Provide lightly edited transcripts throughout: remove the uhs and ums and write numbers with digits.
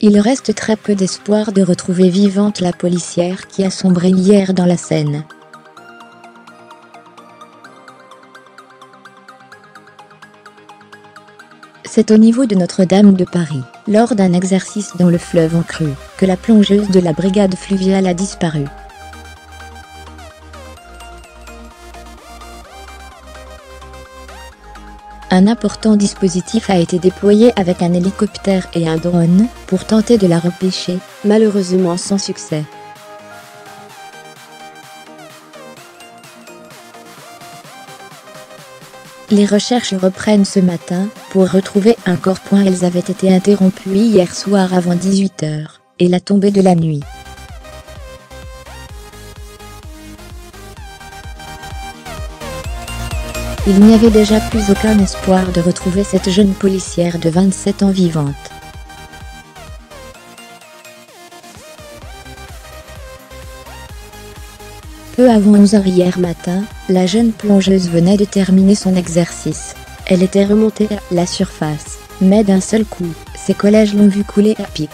Il reste très peu d'espoir de retrouver vivante la policière qui a sombré hier dans la Seine. C'est au niveau de Notre-Dame de Paris, lors d'un exercice dans le fleuve en crue, que la plongeuse de la brigade fluviale a disparu. Un important dispositif a été déployé avec un hélicoptère et un drone pour tenter de la repêcher, malheureusement sans succès. Les recherches reprennent ce matin pour retrouver un corps. Elles avaient été interrompues hier soir avant 18 h et la tombée de la nuit. Il n'y avait déjà plus aucun espoir de retrouver cette jeune policière de 27 ans vivante. Peu avant 11 h hier matin, la jeune plongeuse venait de terminer son exercice. Elle était remontée à la surface, mais d'un seul coup, ses collèges l'ont vue couler à pic.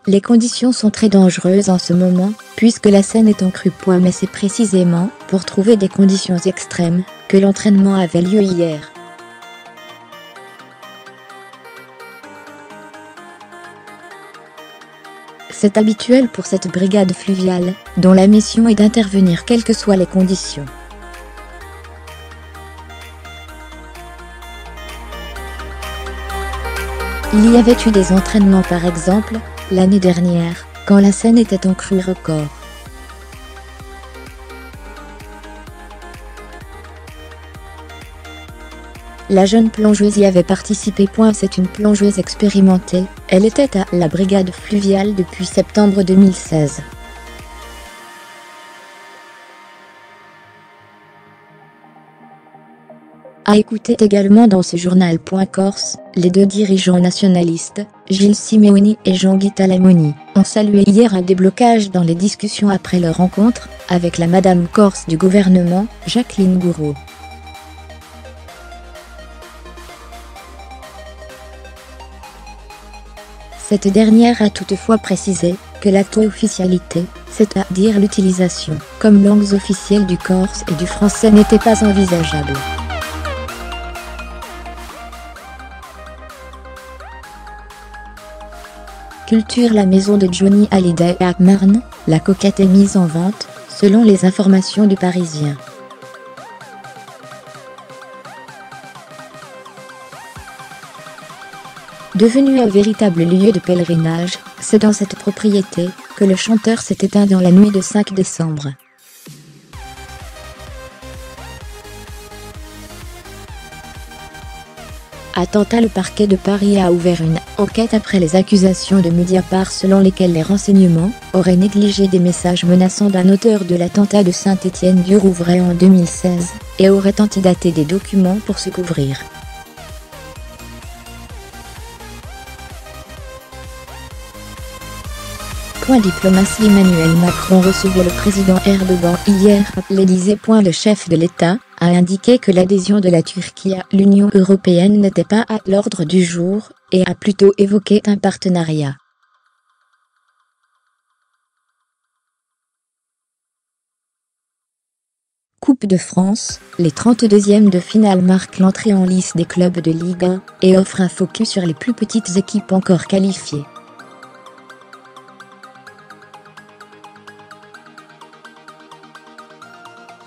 Les conditions sont très dangereuses en ce moment, puisque la Seine est en crue. Mais c'est précisément pour trouver des conditions extrêmes que l'entraînement avait lieu hier. C'est habituel pour cette brigade fluviale, dont la mission est d'intervenir quelles que soient les conditions. Il y avait eu des entraînements par exemple, l'année dernière, quand la Seine était en crue record. La jeune plongeuse y avait participé. C'est une plongeuse expérimentée, elle était à la brigade fluviale depuis septembre 2016. À écouter également dans ce journal.corse, les deux dirigeants nationalistes, Gilles Simeoni et Jean-Guy Talamoni, ont salué hier un déblocage dans les discussions après leur rencontre avec la Madame Corse du gouvernement, Jacqueline Gouraud. Cette dernière a toutefois précisé que la co-officialité, c'est-à-dire l'utilisation comme langues officielles du corse et du français, n'était pas envisageable. Culture. La maison de Johnny Hallyday à Marne, la coquette est mise en vente, selon les informations du Parisien. Devenu un véritable lieu de pèlerinage, c'est dans cette propriété que le chanteur s'est éteint dans la nuit de 5 décembre. Attentat. Le parquet de Paris a ouvert une enquête après les accusations de Mediapart selon lesquelles les renseignements auraient négligé des messages menaçants d'un auteur de l'attentat de Saint-Étienne-du-Rouvray en 2016 et auraient antidaté des documents pour se couvrir. Diplomatie. Emmanuel Macron recevait le président Erdogan hier à l'Élysée. Le chef de l'État a indiqué que l'adhésion de la Turquie à l'Union européenne n'était pas à l'ordre du jour, et a plutôt évoqué un partenariat. Coupe de France, les 32e de finale marquent l'entrée en lice des clubs de Ligue 1 et offrent un focus sur les plus petites équipes encore qualifiées.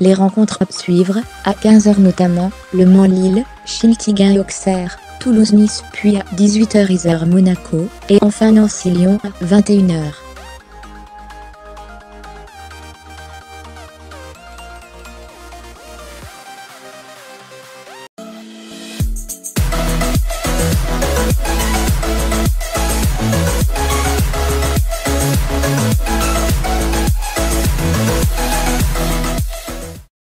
Les rencontres à suivre, à 15 h notamment, Le Mans-Lille, Chiltiguen-Auxerre, Toulouse-Nice, puis à 18 h Isère-Monaco, et enfin Nancy-Lyon à 21 h.